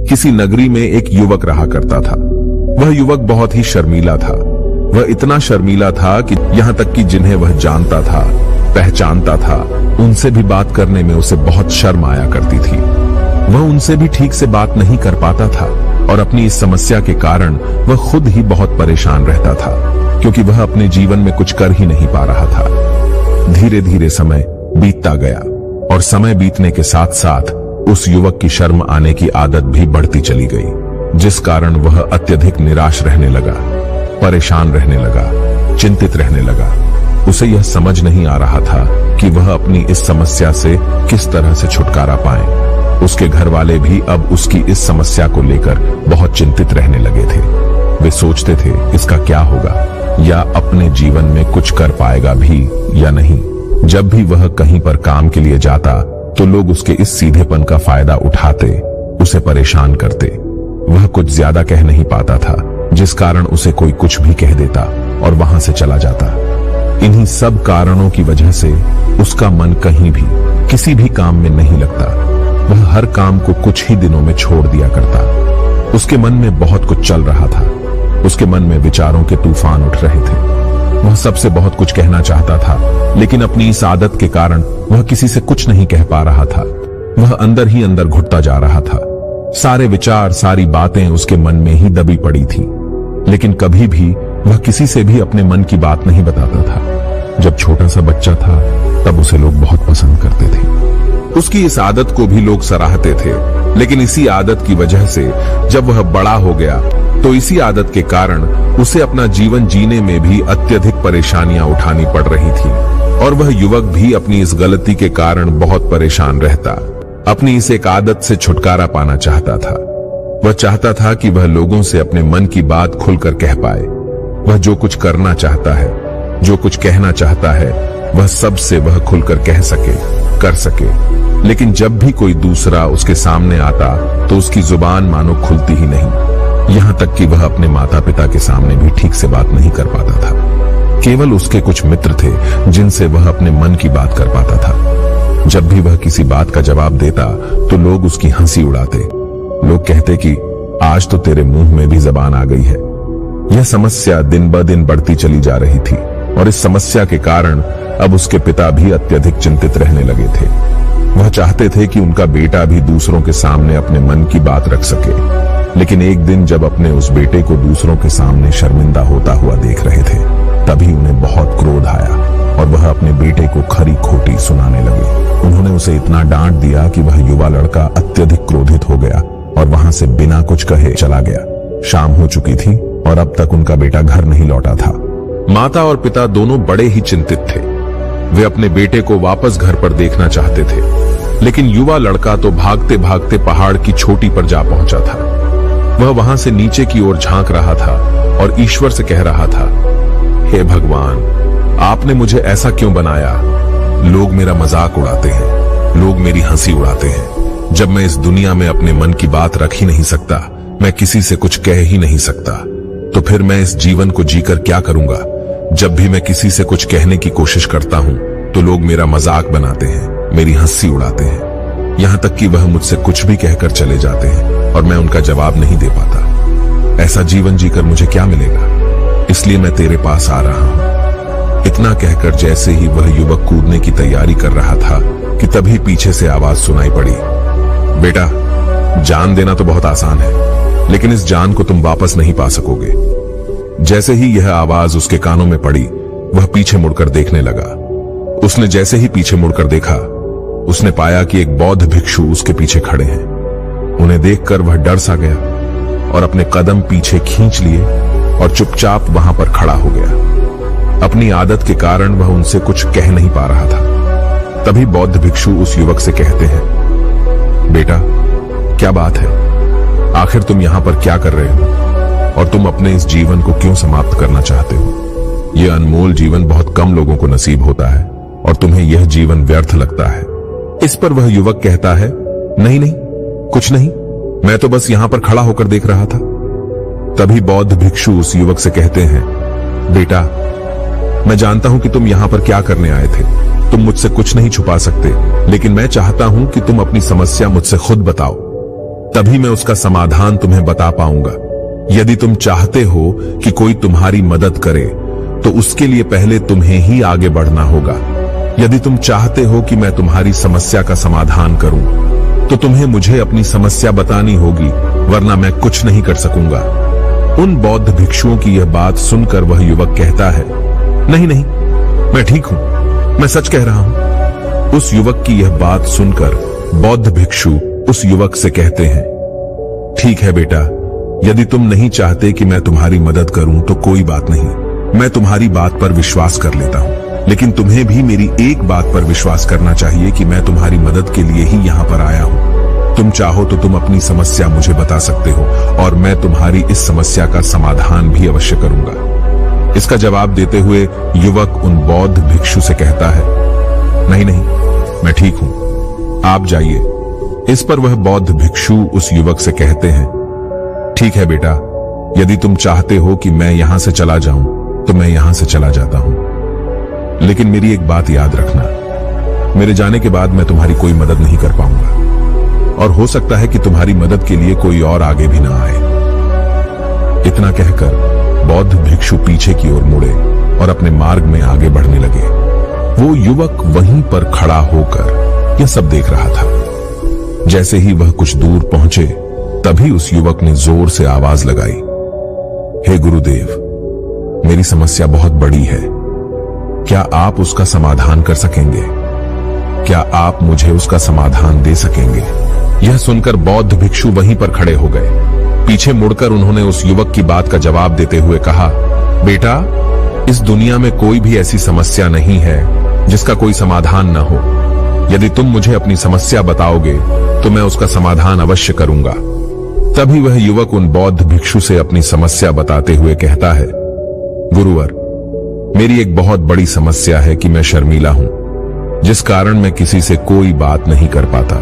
किसी नगरी में एक युवक रहा करता था। वह युवक बहुत ही शर्मीला था। वह इतना शर्मीला था कि यहाँ तक कि जिन्हें वह जानता था, पहचानता था, उनसे भी बात करने में उसे बहुत शर्म आया करती थी। वह उनसे भी ठीक से बात नहीं कर पाता था और अपनी इस समस्या के कारण वह खुद ही बहुत परेशान रहता था, क्योंकि वह अपने जीवन में कुछ कर ही नहीं पा रहा था। धीरे धीरे समय बीतता गया और समय बीतने के साथ साथ उस युवक की शर्म आने की आदत भी बढ़ती चली गई, जिस कारण वह अत्यधिक निराश रहने लगा, परेशान रहने लगा, चिंतित रहने लगा। उसे यह समझ नहीं आ रहा था कि वह अपनी इस समस्या से किस तरह से छुटकारा पाए। उसके घर वाले भी अब उसकी इस समस्या को लेकर बहुत चिंतित रहने लगे थे। वे सोचते थे इसका क्या होगा, या अपने जीवन में कुछ कर पाएगा भी या नहीं। जब भी वह कहीं पर काम के लिए जाता तो लोग उसके इस सीधेपन का फायदा उठाते, उसे परेशान करते। वह कुछ ज्यादा कह नहीं पाता था, जिस कारण उसे कोई कुछ भी कह देता और वहां से चला जाता। इन्हीं सब कारणों की वजह से उसका मन कहीं भी किसी भी काम में नहीं लगता। वह हर काम को कुछ ही दिनों में छोड़ दिया करता। उसके मन में बहुत कुछ चल रहा था। उसके मन में विचारों के तूफान उठ रहे थे। वह सबसे बहुत कुछ कहना चाहता था, लेकिन अपनी इस आदत के कारण वह किसी से कुछ नहीं कह पा रहा था। वह अंदर ही अंदर घुटता जा रहा था। सारे विचार, सारी बातें उसके मन में ही दबी पड़ी थी, लेकिन कभी भी वह किसी से भी अपने मन की बात नहीं बताता था। जब छोटा सा बच्चा था तब उसे लोग बहुत पसंद करते थे। उसकी इस आदत को भी लोग सराहते थे, लेकिन इसी आदत की वजह से जब वह बड़ा हो गया तो इसी आदत के कारण उसे अपना जीवन जीने में भी अत्यधिक परेशानियां उठानी पड़ रही थी। और वह युवक भी अपनी इस गलती के कारण बहुत परेशान रहता। अपनी इस एक आदत से छुटकारा पाना चाहता था। वह चाहता था कि वह लोगों से अपने मन की बात खुलकर कह पाए। वह जो कुछ करना चाहता है, जो कुछ कहना चाहता है, वह सबसे वह खुलकर कह सके, कर सके। लेकिन जब भी कोई दूसरा उसके सामने आता तो उसकी जुबान मानो खुलती ही नहीं। यहाँ तक कि वह अपने माता पिता के सामने भी ठीक से बात नहीं कर पाता था। केवल उसके कुछ मित्र थे जिनसे वह अपने मन की बात कर पाता था। जब भी वह किसी बात का जवाब देता तो लोग उसकी हंसी उड़ाते। लोग कहते कि आज तो तेरे मुंह में भी जबान आ गई है। यह समस्या दिन ब दिन बढ़ती चली जा रही थी और इस समस्या के कारण अब उसके पिता भी अत्यधिक चिंतित रहने लगे थे। वह चाहते थे कि उनका बेटा भी दूसरों के सामने अपने मन की बात रख सके, लेकिन एक दिन जब अपने उस बेटे को दूसरों के सामने शर्मिंदा होता हुआ देख रहे थे, तभी उन्हें बहुत क्रोध आया और वह अपने बेटे को खरी खोटी सुनाने लगे। उन्होंने उसे इतना डांट दिया कि वह युवा लड़का अत्यधिक क्रोधित हो गया और वहां से बिना कुछ कहे चला गया। शाम हो चुकी थी और अब तक उनका बेटा घर नहीं लौटा था। माता और पिता दोनों बड़े ही चिंतित थे। वे अपने बेटे को वापस घर पर देखना चाहते थे, लेकिन युवा लड़का तो भागते भागते पहाड़ की चोटी पर जा पहुंचा था। वह वहां से नीचे की ओर झांक रहा था और ईश्वर से कह रहा था, हे भगवान, आपने मुझे ऐसा क्यों बनाया? लोग मेरा मजाक उड़ाते हैं, लोग मेरी हंसी उड़ाते हैं। जब मैं इस दुनिया में अपने मन की बात रख ही नहीं सकता, मैं किसी से कुछ कह ही नहीं सकता, तो फिर मैं इस जीवन को जीकर क्या करूंगा? जब भी मैं किसी से कुछ कहने की कोशिश करता हूं तो लोग मेरा मजाक बनाते हैं, मेरी हंसी उड़ाते हैं। यहां तक कि वह मुझसे कुछ भी कहकर चले जाते हैं और मैं उनका जवाब नहीं दे पाता। ऐसा जीवन जीकर मुझे क्या मिलेगा? इसलिए मैं तेरे पास आ रहा हूं। इतना कहकर जैसे ही वह युवक कूदने की तैयारी कर रहा था कि तभी पीछे से आवाज सुनाई पड़ी, बेटा, जान देना तो बहुत आसान है, लेकिन इस जान को तुम वापस नहीं पा सकोगे। जैसे ही यह आवाज उसके कानों में पड़ी, वह पीछे मुड़कर देखने लगा। उसने जैसे ही पीछे मुड़कर देखा, उसने पाया कि एक बौद्ध भिक्षु उसके पीछे खड़े हैं। उन्हें देखकर वह डर सा गया और अपने कदम पीछे खींच लिए और चुपचाप वहां पर खड़ा हो गया। अपनी आदत के कारण वह उनसे कुछ कह नहीं पा रहा था। तभी बौद्ध भिक्षु उस युवक से कहते हैं, बेटा, क्या बात है? आखिर तुम यहां पर क्या कर रहे हो और तुम अपने इस जीवन को क्यों समाप्त करना चाहते हो? यह अनमोल जीवन बहुत कम लोगों को नसीब होता है और तुम्हें यह जीवन व्यर्थ लगता है। इस पर वह युवक कहता है, नहीं नहीं, कुछ नहीं, मैं तो बस यहां पर खड़ा होकर देख रहा था। तभी बौद्ध भिक्षु उस युवक से कहते हैं, बेटा, मैं जानता हूं कि तुम यहां पर क्या करने आए थे। तुम मुझसे कुछ नहीं छुपा सकते, लेकिन मैं चाहता हूं कि तुम अपनी समस्या मुझसे खुद बताओ। तभी मैं उसका समाधान तुम्हें बता पाऊंगा। यदि तुम चाहते हो कि कोई तुम्हारी मदद करे तो उसके लिए पहले तुम्हें ही आगे बढ़ना होगा। यदि तुम चाहते हो कि मैं तुम्हारी समस्या का समाधान करूं तो तुम्हें मुझे अपनी समस्या बतानी होगी, वरना मैं कुछ नहीं कर सकूंगा। उन बौद्ध भिक्षुओं की यह बात सुनकर वह युवक कहता है, नहीं नहीं, मैं ठीक हूं, मैं सच कह रहा हूं। उस युवक की यह बात सुनकर बौद्ध भिक्षु उस युवक से कहते हैं, ठीक है बेटा, यदि तुम नहीं चाहते कि मैं तुम्हारी मदद करूं तो कोई बात नहीं, मैं तुम्हारी बात पर विश्वास कर लेता हूं। लेकिन तुम्हें भी मेरी एक बात पर विश्वास करना चाहिए कि मैं तुम्हारी मदद के लिए ही यहां पर आया हूं। तुम चाहो तो तुम अपनी समस्या मुझे बता सकते हो और मैं तुम्हारी इस समस्या का समाधान भी अवश्य करूंगा। इसका जवाब देते हुए युवक उन बौद्ध भिक्षु से कहता है, नहीं नहीं, मैं ठीक हूं, आप जाइए। इस पर वह बौद्ध भिक्षु उस युवक से कहते हैं, ठीक है बेटा, यदि तुम चाहते हो कि मैं यहां से चला जाऊं तो मैं यहां से चला जाता हूं, लेकिन मेरी एक बात याद रखना, मेरे जाने के बाद मैं तुम्हारी कोई मदद नहीं कर पाऊंगा और हो सकता है कि तुम्हारी मदद के लिए कोई और आगे भी ना आए। इतना कहकर बौद्ध भिक्षु पीछे की ओर मुड़े और अपने मार्ग में आगे बढ़ने लगे। वो युवक वहीं पर खड़ा होकर यह सब देख रहा था। जैसे ही वह कुछ दूर पहुंचे तभी उस युवक ने जोर से आवाज लगाई, हे गुरुदेव, मेरी समस्या बहुत बड़ी है, क्या आप उसका समाधान कर सकेंगे? क्या आप मुझे उसका समाधान दे सकेंगे? यह सुनकर बौद्ध भिक्षु वहीं पर खड़े हो गए। पीछे मुड़कर उन्होंने उस युवक की बात का जवाब देते हुए कहा, बेटा, इस दुनिया में कोई भी ऐसी समस्या नहीं है जिसका कोई समाधान न हो। यदि तुम मुझे अपनी समस्या बताओगे तो मैं उसका समाधान अवश्य करूंगा। तभी वह युवक उन बौद्ध भिक्षु से अपनी समस्या बताते हुए कहता है, गुरुवर, मेरी एक बहुत बड़ी समस्या है कि मैं शर्मीला हूं, जिस कारण मैं किसी से कोई बात नहीं कर पाता।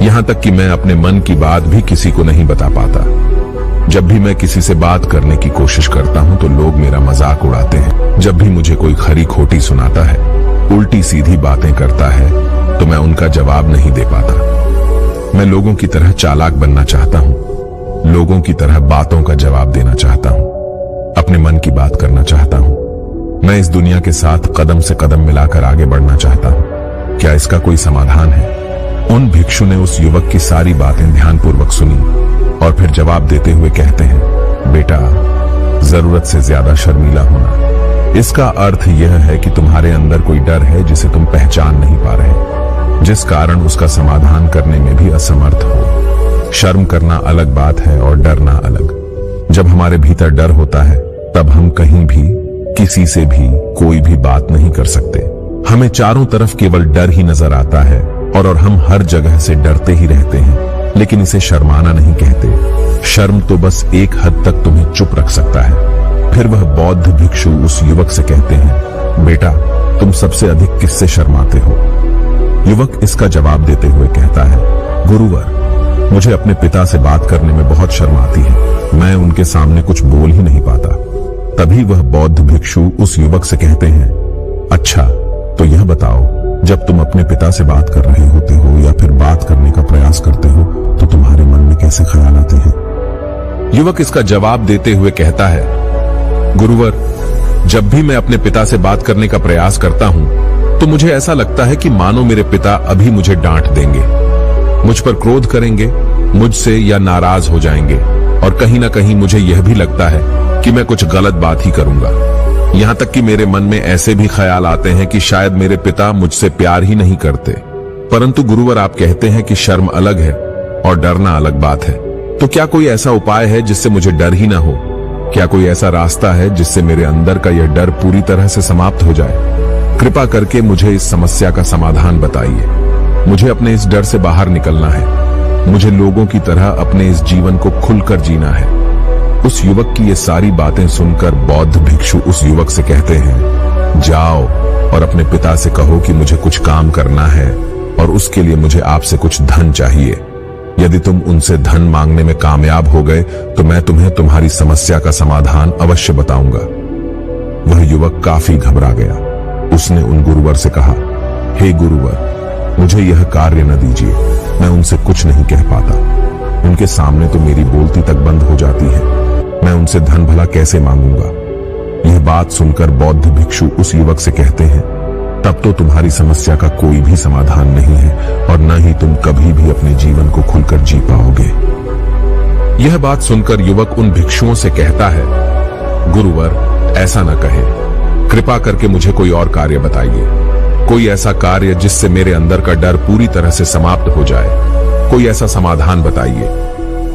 यहां तक कि मैं अपने मन की बात भी किसी को नहीं बता पाता। जब भी मैं किसी से बात करने की कोशिश करता हूं तो लोग मेरा मजाक उड़ाते हैं। जब भी मुझे कोई खरी खोटी सुनाता है, उल्टी सीधी बातें करता है, तो मैं उनका जवाब नहीं दे पाता। मैं लोगों की तरह चालाक बनना चाहता हूं, लोगों की तरह बातों का जवाब देना चाहता हूं, अपने मन की बात करना चाहता हूं। मैं इस दुनिया के साथ कदम से कदम मिलाकर आगे बढ़ना चाहता हूं। क्या इसका कोई समाधान है? उन भिक्षु ने उस युवक की सारी बातें ध्यानपूर्वक सुनी और फिर जवाब देते हुए कहते हैं, बेटा, जरूरत से ज्यादा शर्मीला होना, इसका अर्थ यह है कि तुम्हारे अंदर कोई डर है जिसे तुम पहचान नहीं पा रहे, जिस कारण उसका समाधान करने में भी असमर्थ हो। शर्म करना अलग बात है और डरना अलग। जब हमारे भीतर डर होता है तब हम कहीं भी किसी से भी कोई भी बात नहीं कर सकते। हमें चारों तरफ केवल डर ही नजर आता है और हम हर जगह से डरते ही रहते हैं, लेकिन इसे शर्माना नहीं कहते। शर्म तो बस एक हद तक तुम्हें चुप रख सकता है। फिर वह बौद्ध भिक्षु उस युवक से कहते हैं, बेटा, तुम सबसे अधिक किससे शर्माते हो? युवक इसका जवाब देते हुए कहता है, गुरुवर, मुझे अपने पिता से बात करने में बहुत शर्म आती है, मैं उनके सामने कुछ बोल ही नहीं पाता। तभी वह बौद्ध भिक्षु उस युवक से कहते हैं, अच्छा, तो यह बताओ, जब तुम अपने पिता से बात कर रहे होते हो या फिर बात करने का प्रयास करते हो तो तुम्हारे मन में कैसे ख्याल आते हैं? युवक इसका जवाब देते हुए कहता है, गुरुवर, जब भी मैं अपने पिता से बात करने का प्रयास करता हूं तो मुझे ऐसा लगता है कि मानो मेरे पिता अभी मुझे डांट देंगे, मुझ पर क्रोध करेंगे, मुझसे या नाराज हो जाएंगे, और कहीं ना कहीं मुझे यह भी लगता है कि मैं कुछ गलत बात ही करूंगा। यहां तक कि मेरे मन में ऐसे भी ख्याल आते हैं कि शायद मेरे पिता मुझसे प्यार ही नहीं करते। परंतु गुरुवर, आप कहते हैं कि शर्म अलग है और डरना अलग बात है, तो क्या कोई ऐसा उपाय है जिससे मुझे डर ही ना हो? क्या कोई ऐसा रास्ता है जिससे मेरे अंदर का यह डर पूरी तरह से समाप्त हो जाए? कृपा करके मुझे इस समस्या का समाधान बताइए। मुझे अपने इस डर से बाहर निकलना है। मुझे लोगों की तरह अपने इस जीवन को खुलकर जीना है। उस युवक की ये सारी बातें सुनकर बौद्ध भिक्षु उस युवक से कहते हैं, जाओ और अपने पिता से कहो कि मुझे कुछ काम करना है और उसके लिए मुझे आपसे कुछ धन चाहिए। यदि तुम उनसे धन मांगने में कामयाब हो गए तो मैं तुम्हें तुम्हारी समस्या का समाधान अवश्य बताऊंगा। वह युवक काफी घबरा गया। उसने उन गुरुवर से कहा, हे गुरुवर, मुझे यह कार्य न दीजिए, मैं उनसे कुछ नहीं कह पाता। उनके सामने तो मेरी बोलती तक बंद हो जाती है। मैं उनसे धन भला कैसे मांगूंगा। यह बात सुनकर बौद्ध भिक्षु उस युवक से कहते हैं, तब तो तुम्हारी समस्या का कोई भी समाधान नहीं है और न ही तुम कभी भी अपने जीवन को खुलकर जी पाओगे। यह बात सुनकर युवक उन भिक्षुओं से कहता है, गुरुवर ऐसा न कहे, कृपा करके मुझे कोई और कार्य बताइए, कोई ऐसा कार्य जिससे मेरे अंदर का डर पूरी तरह से समाप्त हो जाए, कोई ऐसा समाधान बताइए।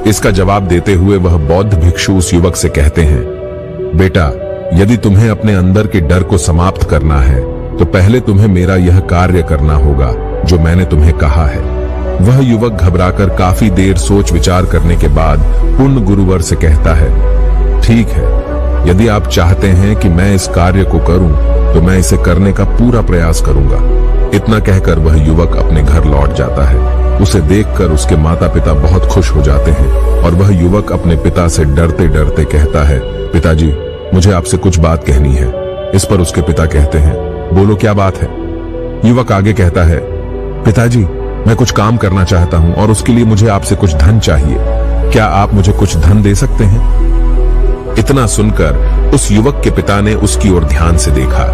इसका जवाब देते हुए वह बौद्ध भिक्षु उस युवक से कहते हैं, बेटा, यदि तुम्हें अपने अंदर के डर को समाप्त करना है तो पहले तुम्हें मेरा यह कार्य करना होगा जो मैंने तुम्हें कहा है। वह युवक घबराकर काफी देर सोच विचार करने के बाद उन गुरुवर से कहता है, ठीक है, यदि आप चाहते हैं कि मैं इस कार्य को करूं तो मैं इसे करने का पूरा प्रयास करूंगा। इतना कहकर वह युवक अपने घर लौट जाता है। उसे देखकर उसके माता पिता बहुत खुश हो जाते हैं और वह युवक अपने पिता से डरते डरते कहता है, पिताजी, मुझे आपसे कुछ बात कहनी है। इस पर उसके पिता कहते हैं, बोलो क्या बात है। युवक आगे कहता है, पिताजी, मैं कुछ काम करना चाहता हूं और उसके लिए मुझे आपसे कुछ धन चाहिए। क्या आप मुझे कुछ धन दे सकते हैं? इतना सुनकर उस युवक के पिता ने उसकी ओर ध्यान से देखा।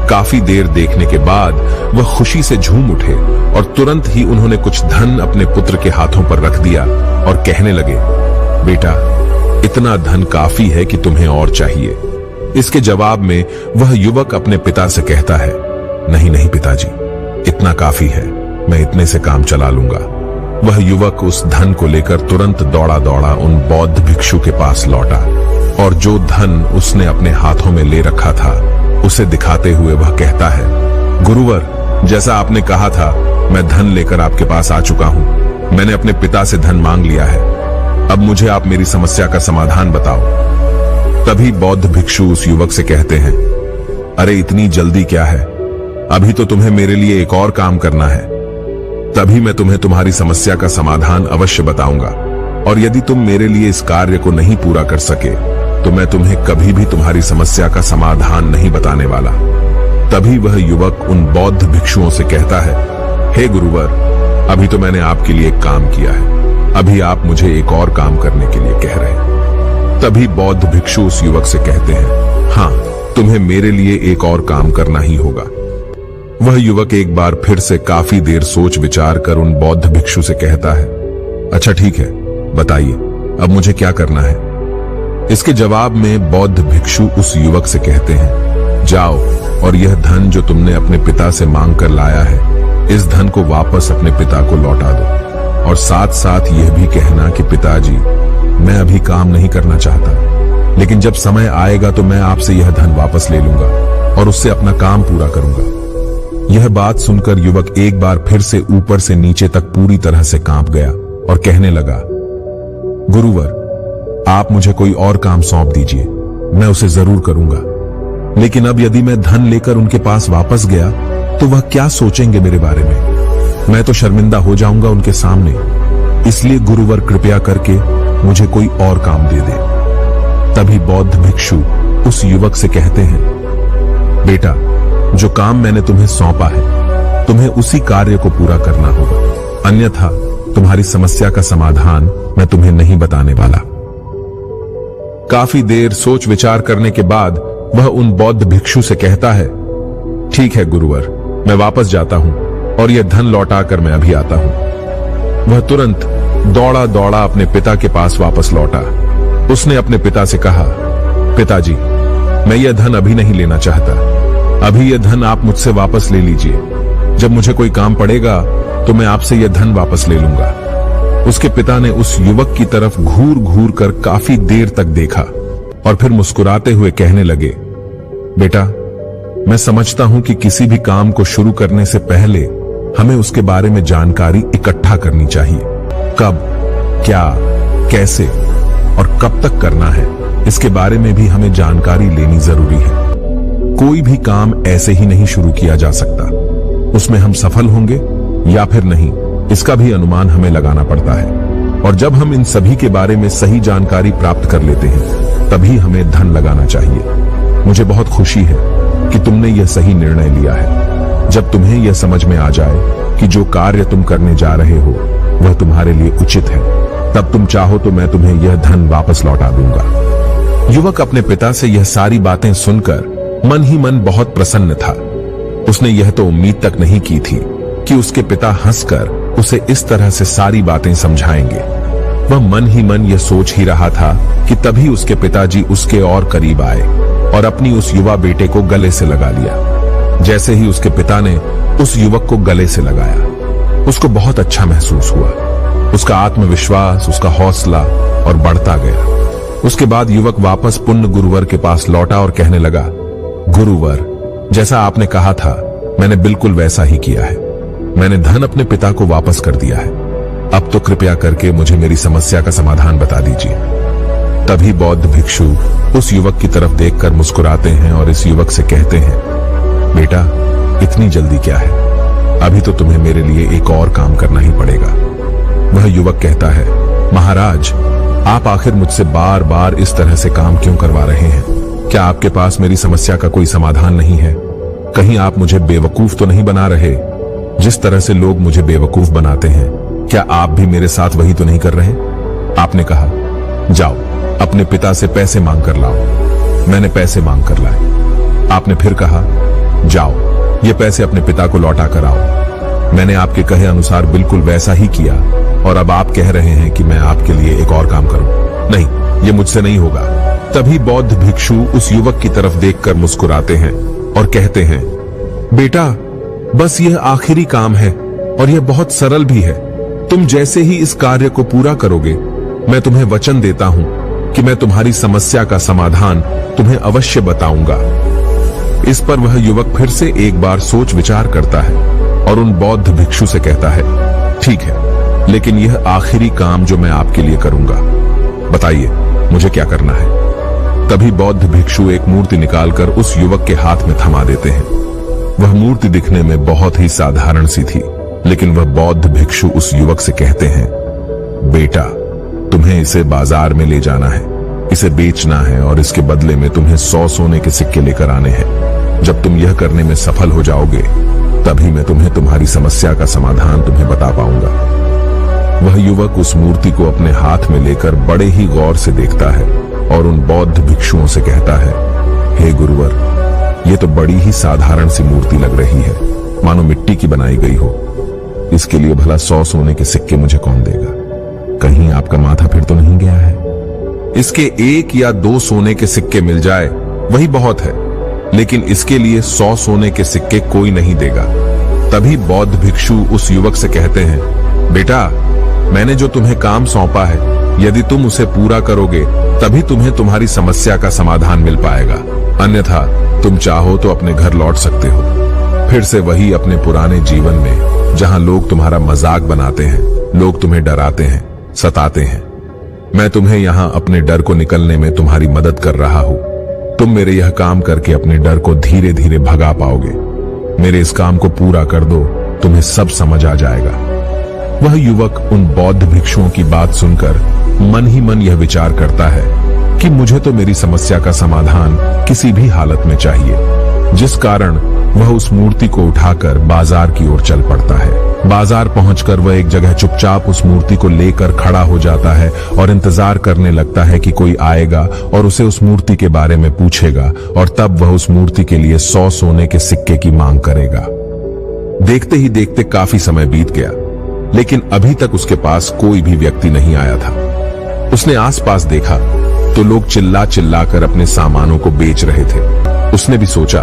काफी देर देखने के बाद वह खुशी से झूम उठे और तुरंत ही उन्होंने कुछ धन अपने पुत्र के हाथों पर रख दिया और कहने लगे, बेटा, इतना धन काफी है कि तुम्हें और चाहिए। इसके जवाब में वह युवक अपने पिता से कहता है, नहीं नहीं पिताजी, इतना काफी है, मैं इतने से काम चला लूंगा। वह युवक उस धन को लेकर तुरंत दौड़ा दौड़ा उन बौद्ध भिक्षु के पास लौटा और जो धन उसने अपने हाथों में ले रखा था उसे दिखाते हुए वह कहता है, गुरुवर, जैसा आपने कहा था मैं धन लेकर आपके पास आ चुका हूं। मैंने अपने पिता से धन मांग लिया है। अब मुझे आप मेरी समस्या का समाधान बताओ। तभी बौद्ध भिक्षु उस युवक से कहते हैं, अरे इतनी जल्दी क्या है, अभी तो तुम्हें मेरे लिए एक और काम करना है, तभी मैं तुम्हें तुम्हारी समस्या का समाधान अवश्य बताऊंगा। और यदि तुम मेरे लिए इस कार्य को नहीं पूरा कर सके तो मैं तुम्हें कभी भी तुम्हारी समस्या का समाधान नहीं बताने वाला। तभी वह युवक उन बौद्ध भिक्षुओं से कहता है, हे गुरुवर, अभी तो मैंने आपके लिए एक काम किया है, अभी आप मुझे एक और काम करने के लिए कह रहे हैं। तभी बौद्ध भिक्षु उस युवक से कहते हैं, हाँ, तुम्हें मेरे लिए एक और काम करना ही होगा। वह युवक एक बार फिर से काफी देर सोच विचार कर उन बौद्ध भिक्षु से कहता है, अच्छा ठीक है, बताइए अब मुझे क्या करना है। इसके जवाब में बौद्ध भिक्षु उस युवक से कहते हैं, जाओ और यह धन जो तुमने अपने पिता से मांग कर लाया है, इस धन को वापस अपने पिता को लौटा दो और साथ साथ यह भी कहना कि पिताजी, मैं अभी काम नहीं करना चाहता, लेकिन जब समय आएगा तो मैं आपसे यह धन वापस ले लूंगा और उससे अपना काम पूरा करूंगा। यह बात सुनकर युवक एक बार फिर से ऊपर से नीचे तक पूरी तरह से कांप गया और कहने लगा, गुरुवर, आप मुझे कोई और काम सौंप दीजिए, मैं उसे जरूर करूंगा। लेकिन अब यदि मैं धन लेकर उनके पास वापस गया तो वह क्या सोचेंगे मेरे बारे में? मैं तो शर्मिंदा हो जाऊंगा उनके सामने। इसलिए गुरुवर, कृपया करके मुझे कोई और काम दे दे। तभी बौद्ध भिक्षु उस युवक से कहते हैं, बेटा, जो काम मैंने तुम्हें सौंपा है, तुम्हें उसी कार्य को पूरा करना होगा, अन्यथा तुम्हारी समस्या का समाधान मैं तुम्हें नहीं बताने वाला। काफी देर सोच विचार करने के बाद वह उन बौद्ध भिक्षु से कहता है, ठीक है गुरुवर, मैं वापस जाता हूं और यह धन लौटाकर मैं अभी आता हूं। वह तुरंत दौड़ा दौड़ा अपने पिता के पास वापस लौटा। उसने अपने पिता से कहा, पिताजी, मैं यह धन अभी नहीं लेना चाहता, अभी यह धन आप मुझसे वापस ले लीजिए। जब मुझे कोई काम पड़ेगा तो मैं आपसे यह धन वापस ले लूंगा। उसके पिता ने उस युवक की तरफ घूर घूर कर काफी देर तक देखा और फिर मुस्कुराते हुए कहने लगे, बेटा, मैं समझता हूं कि किसी भी काम को शुरू करने से पहले हमें उसके बारे में जानकारी इकट्ठा करनी चाहिए। कब, क्या, कैसे और कब तक करना है, इसके बारे में भी हमें जानकारी लेनी जरूरी है। कोई भी काम ऐसे ही नहीं शुरू किया जा सकता, उसमें हम सफल होंगे या फिर नहीं, इसका भी अनुमान हमें लगाना पड़ता है। और जब हम इन सभी के बारे में सही जानकारी प्राप्त कर लेते हैं तभी हमें धन लगाना चाहिए। मुझे बहुत खुशी है कि तुमने यह सही निर्णय लिया है। जब तुम्हें यह समझ में आ जाए कि जो कार्य तुम करने जा रहे हो वह तुम्हारे लिए उचित है, तब तुम चाहो तो मैं तुम्हें यह धन वापस लौटा दूंगा। युवक अपने पिता से यह सारी बातें सुनकर मन ही मन बहुत प्रसन्न था। उसने यह तो उम्मीद तक नहीं की थी कि उसके पिता हंसकर उसे इस तरह से सारी बातें समझाएंगे। वह मन ही मन यह सोच ही रहा था कि तभी उसके पिताजी उसके और करीब आए और अपनी उस युवा बेटे को गले से लगा लिया। जैसे ही उसके पिता ने उस युवक को गले से लगाया, उसको बहुत अच्छा महसूस हुआ। उसका आत्मविश्वास, उसका हौसला और बढ़ता गया। उसके बाद युवक वापस पुण्य गुरुवर के पास लौटा और कहने लगा, गुरुवर, जैसा आपने कहा था मैंने बिल्कुल वैसा ही किया है। मैंने धन अपने पिता को वापस कर दिया है। अब तो कृपया करके मुझे मेरी समस्या का समाधान बता दीजिए। तभी बौद्ध भिक्षु उस युवक की तरफ देखकर मुस्कुराते हैं और इस युवक से कहते हैं, बेटा, इतनी जल्दी क्या है? अभी तो तुम्हें मेरे लिए एक और काम करना ही पड़ेगा। वह युवक कहता है, महाराज, आप आखिर मुझसे बार बार इस तरह से काम क्यों करवा रहे हैं? क्या आपके पास मेरी समस्या का कोई समाधान नहीं है? कहीं आप मुझे बेवकूफ तो नहीं बना रहे? जिस तरह से लोग मुझे बेवकूफ बनाते हैं, क्या आप भी मेरे साथ वही तो नहीं कर रहे? आपने कहा, जाओ अपने पिता से पैसे मांग कर लाओ। मैंने पैसे मांग कर लाए। आपने फिर कहा, जाओ ये पैसे अपने पिता को लौटा कर आओ। मैंने आपके कहे अनुसार बिल्कुल वैसा ही किया और अब आप कह रहे हैं कि मैं आपके लिए एक और काम करूं। नहीं, ये मुझसे नहीं होगा। तभी बौद्ध भिक्षु उस युवक की तरफ देखकर मुस्कुराते हैं और कहते हैं, बेटा, बस यह आखिरी काम है और यह बहुत सरल भी है। तुम जैसे ही इस कार्य को पूरा करोगे, मैं तुम्हें वचन देता हूं कि मैं तुम्हारी समस्या का समाधान तुम्हें अवश्य बताऊंगा। इस पर वह युवक फिर से एक बार सोच विचार करता है और उन बौद्ध भिक्षु से कहता है, ठीक है, लेकिन यह आखिरी काम जो मैं आपके लिए करूंगा, बताइए मुझे क्या करना है? तभी बौद्ध भिक्षु एक मूर्ति निकालकर उस युवक के हाथ में थमा देते हैं। वह मूर्ति दिखने में बहुत ही साधारण सी थी, लेकिन वह बौद्ध भिक्षु उस युवक से कहते हैं, बेटा, तुम्हें इसे बाजार में ले जाना है, इसे बेचना है और इसके बदले में तुम्हें 100 सोने के सिक्के लेकर आने हैं। जब तुम यह करने में सफल हो जाओगे, तभी मैं तुम्हें तुम्हारी समस्या का समाधान तुम्हें बता पाऊंगा। वह युवक उस मूर्ति को अपने हाथ में लेकर बड़े ही गौर से देखता है और उन बौद्ध भिक्षुओं से कहता है, हे गुरुवर, ये तो बड़ी ही साधारण सी मूर्ति लग रही है, मानो मिट्टी की बनाई गई हो। इसके लिए भला 100 सोने के सिक्के मुझे कौन देगा? कहीं आपका माथा फिर तो नहीं गया है? इसके 1 या 2 सोने के सिक्के मिल जाए वही बहुत है, लेकिन इसके लिए 100 सोने के सिक्के कोई नहीं देगा। तभी बौद्ध भिक्षु उस युवक से कहते हैं, बेटा, मैंने जो तुम्हें काम सौंपा है, यदि तुम उसे पूरा करोगे तभी तुम्हें तुम्हारी समस्या का समाधान मिल पाएगा, अन्यथा तुम चाहो तो अपने घर लौट सकते हो, फिर से वही अपने पुराने जीवन में, जहां लोग तुम्हारा मजाक बनाते हैं, लोग तुम्हें डराते हैं, सताते हैं। मैं तुम्हें यहां अपने डर को निकलने में तुम्हारी मदद कर रहा हूं। तुम मेरे यह काम करके अपने डर को धीरे धीरे भगा पाओगे। मेरे इस काम को पूरा कर दो, तुम्हें सब समझ आ जाएगा। वह युवक उन बौद्ध भिक्षुओं की बात सुनकर मन ही मन यह विचार करता है कि मुझे तो मेरी समस्या का समाधान किसी भी हालत में चाहिए, जिस कारण वह उस मूर्ति को उठाकर बाजार की ओर चल पड़ता है। बाजार पहुंचकर वह एक जगह चुपचाप उस मूर्ति को लेकर खड़ा हो जाता है और इंतजार करने लगता है कि कोई आएगा और उसे उस मूर्ति के बारे में पूछेगा और तब वह उस मूर्ति के लिए 100 सोने के सिक्के की मांग करेगा। देखते ही देखते काफी समय बीत गया, लेकिन अभी तक उसके पास कोई भी व्यक्ति नहीं आया था। उसने आसपास देखा तो लोग चिल्ला चिल्ला कर अपने सामानों को बेच रहे थे। उसने भी सोचा,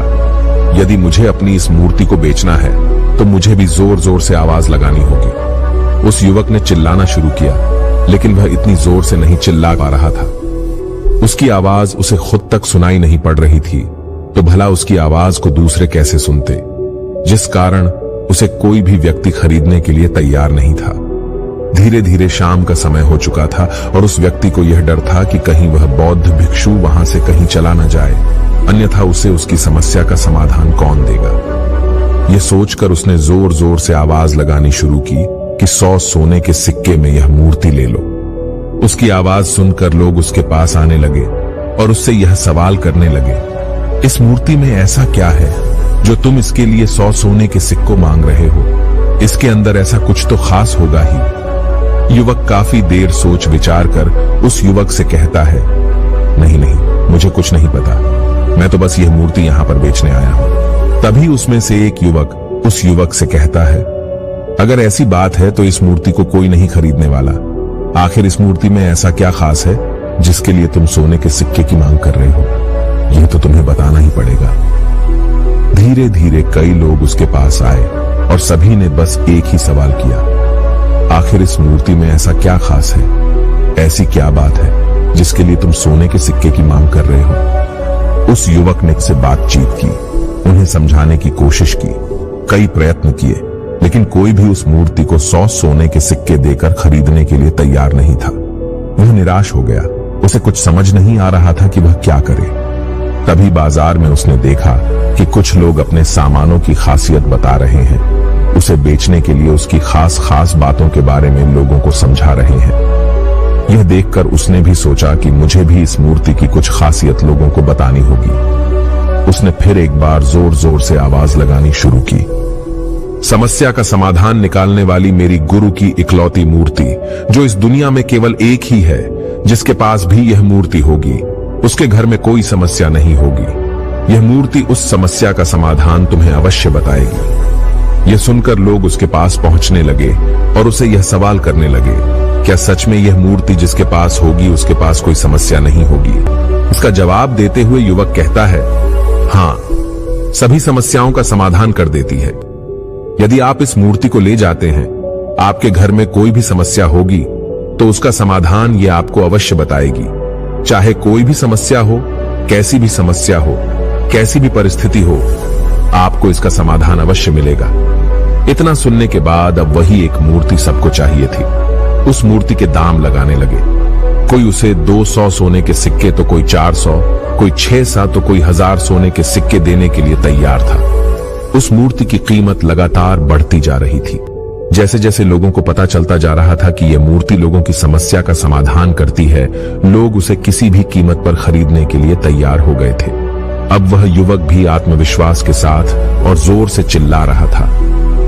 यदि मुझे अपनी इस मूर्ति को बेचना है तो मुझे भी जोर जोर से आवाज लगानी होगी। उस युवक ने चिल्लाना शुरू किया, लेकिन वह इतनी जोर से नहीं चिल्ला पा रहा था। उसकी आवाज उसे खुद तक सुनाई नहीं पड़ रही थी, तो भला उसकी आवाज को दूसरे कैसे सुनते, जिस कारण उसे कोई भी व्यक्ति खरीदने के लिए तैयार नहीं था। धीरे धीरे शाम का समय हो चुका था और उस व्यक्ति को यह डर था कि कहीं वह बौद्ध भिक्षु वहां से कहीं चला न जाए, अन्यथा उसे उसकी समस्या का समाधान कौन देगा। यह सोचकर उसने जोर जोर से आवाज लगानी शुरू की कि 100 सोने के सिक्के में यह मूर्ति ले लो। उसकी आवाज सुनकर लोग उसके पास आने लगे और उससे यह सवाल करने लगे, इस मूर्ति में ऐसा क्या है जो तुम इसके लिए 100 सोने के सिक्कों मांग रहे हो? इसके अंदर ऐसा कुछ तो खास होगा ही। युवक काफी देर सोच विचार कर उस युवक से कहता है, नहीं नहीं, मुझे कुछ नहीं पता, मैं तो बस यह मूर्ति यहां पर बेचने आया हूं। तभी उसमें से एक युवक उस युवक से कहता है, अगर ऐसी बात है तो इस मूर्ति को कोई नहीं खरीदने वाला। आखिर इस मूर्ति में ऐसा क्या खास है जिसके लिए तुम सोने के सिक्के की मांग कर रहे हो? यह तो तुम्हें बताना ही पड़ेगा। धीरे धीरे कई लोग उसके पास आए और सभी ने बस एक ही सवाल किया, आखिर इस मूर्ति में ऐसा क्या खास है, ऐसी क्या बात है जिसके लिए तुम सोने के सिक्के की मांग कर रहे हो? उस युवक ने से बातचीत की, उन्हें समझाने की कोशिश की, कई प्रयत्न किए, लेकिन कोई भी उस मूर्ति को 100 सोने के सिक्के देकर खरीदने के लिए तैयार नहीं था। वह निराश हो गया, उसे कुछ समझ नहीं आ रहा था कि वह क्या करे। तभी बाजार में उसने देखा कि कुछ लोग अपने सामानों की खासियत बता रहे हैं, उसे बेचने के लिए उसकी खास बातों के बारे में लोगों को समझा रहे हैं। यह देखकर उसने भी सोचा कि मुझे भी इस मूर्ति की कुछ खासियत लोगों को बतानी होगी। उसने फिर एक बार जोर जोर से आवाज लगानी शुरू की, समस्या का समाधान निकालने वाली मेरी गुरु की इकलौती मूर्ति, जो इस दुनिया में केवल एक ही है, जिसके पास भी यह मूर्ति होगी उसके घर में कोई समस्या नहीं होगी। यह मूर्ति उस समस्या का समाधान तुम्हें अवश्य बताएगी। यह सुनकर लोग उसके पास पहुंचने लगे और उसे यह सवाल करने लगे, क्या सच में यह मूर्ति जिसके पास होगी उसके पास कोई समस्या नहीं होगी? इसका जवाब देते हुए युवक कहता है, हां, सभी समस्याओं का समाधान कर देती है। यदि आप इस मूर्ति को ले जाते हैं, आपके घर में कोई भी समस्या होगी तो उसका समाधान ये आपको अवश्य बताएगी। चाहे कोई भी समस्या हो, कैसी भी समस्या हो, कैसी भी परिस्थिति हो, आपको इसका समाधान अवश्य मिलेगा। इतना सुनने के बाद अब वही एक मूर्ति सबको चाहिए थी। उस मूर्ति के दाम लगाने लगे। कोई उसे 200 सोने के सिक्के तो कोई 400, कोई 600 तो कोई 1000 सोने के सिक्के देने के लिए तैयार था। उस मूर्ति की कीमत लगातार बढ़ती जा रही थी। जैसे जैसे लोगों को पता चलता जा रहा था कि यह मूर्ति लोगों की समस्या का समाधान करती है, लोग उसे किसी भी कीमत पर खरीदने के लिए तैयार हो गए थे। अब वह युवक भी आत्मविश्वास के साथ और जोर से चिल्ला रहा था,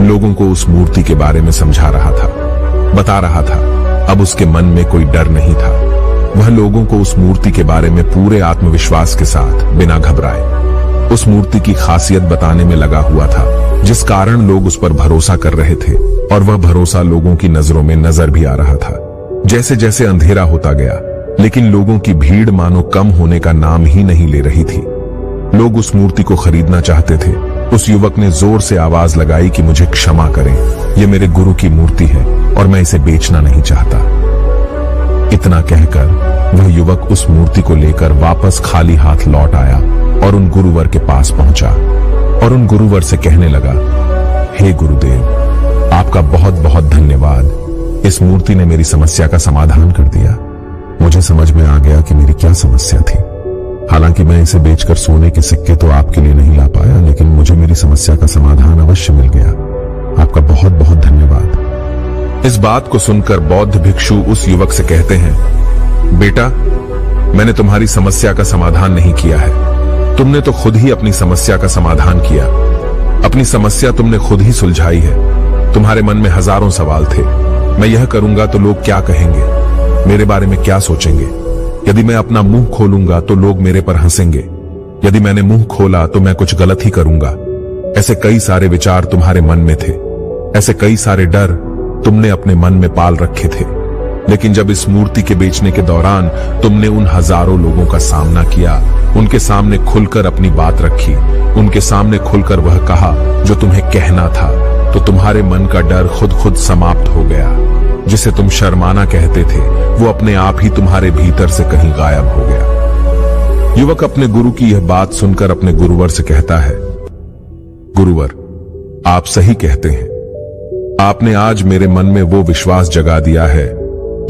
लोगों को उस मूर्ति के बारे में समझा रहा था, बता रहा था। अब उसके मन में कोई डर नहीं था। वह लोगों को उस मूर्ति के बारे में पूरे आत्मविश्वास के साथ बिना घबराए उस मूर्ति की खासियत बताने में लगा हुआ था, जिस कारण लोग उस पर भरोसा कर रहे थे और वह भरोसा लोगों की नजरों में नजर भी आ रहा था। जैसे जैसे अंधेरा होता गया, लेकिन लोगों की भीड़ मानो कम होने का नाम ही नहीं ले रही थी। लोग उस मूर्ति को खरीदना चाहते थे। उस युवक ने जोर से आवाज लगाई कि मुझे क्षमा करें, यह मेरे गुरु की मूर्ति है और मैं इसे बेचना नहीं चाहता। इतना कहकर वह युवक उस मूर्ति को लेकर वापस खाली हाथ लौट आया और उन गुरुवर के पास पहुंचा और उन गुरुवर से कहने लगा, हे गुरुदेव, आपका बहुत बहुत धन्यवाद। इस मूर्ति ने मेरी समस्या का समाधान कर दिया। मुझे समझ में आ गया कि मेरी क्या समस्या थी। हालांकि मैं इसे बेचकर सोने के सिक्के तो आपके लिए नहीं ला पाया, लेकिन मुझे मेरी समस्या का समाधान अवश्य मिल गया। आपका बहुत बहुत धन्यवाद। इस बात को सुनकर बौद्ध भिक्षु उस युवक से कहते हैं, बेटा, मैंने तुम्हारी समस्या का समाधान नहीं किया है, तुमने तो खुद ही अपनी समस्या का समाधान किया। अपनी समस्या तुमने खुद ही सुलझाई है। तुम्हारे मन में हजारों सवाल थे, मैं यह करूंगा तो लोग क्या कहेंगे, मेरे बारे में क्या सोचेंगे, यदि मैं अपना मुंह खोलूंगा तो लोग मेरे पर हंसेंगे, यदि मैंने मुंह खोला तो मैं कुछ गलत ही करूंगा। ऐसे कई सारे विचार तुम्हारे मन में थे, ऐसे कई सारे डर तुमने अपने मन में पाल रखे थे। लेकिन जब इस मूर्ति के बेचने के दौरान तुमने उन हजारों लोगों का सामना किया, उनके सामने खुलकर अपनी बात रखी, उनके सामने खुलकर वह कहा जो तुम्हें कहना था, तो तुम्हारे मन का डर खुद समाप्त हो गया। जिसे तुम शर्माना कहते थे, वो अपने आप ही तुम्हारे भीतर से कहीं गायब हो गया। युवक अपने गुरु की यह बात सुनकर अपने गुरुवर से कहता है, गुरुवर, आप सही कहते हैं। आपने आज मेरे मन में वो विश्वास जगा दिया है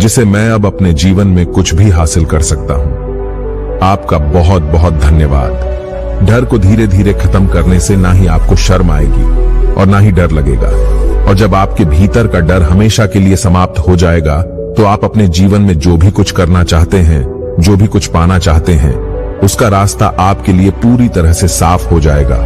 जिसे मैं अब अपने जीवन में कुछ भी हासिल कर सकता हूं। आपका बहुत बहुत धन्यवाद। डर को धीरे धीरे खत्म करने से ना ही आपको शर्म आएगी और ना ही डर लगेगा, और जब आपके भीतर का डर हमेशा के लिए समाप्त हो जाएगा तो आप अपने जीवन में जो भी कुछ करना चाहते हैं, जो भी कुछ पाना चाहते हैं, उसका रास्ता आपके लिए पूरी तरह से साफ हो जाएगा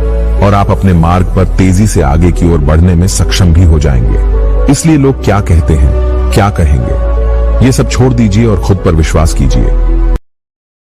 और आप अपने मार्ग पर तेजी से आगे की ओर बढ़ने में सक्षम भी हो जाएंगे। इसलिए लोग क्या कहते हैं, क्या कहेंगे। ये सब छोड़ दीजिए और खुद पर विश्वास कीजिए।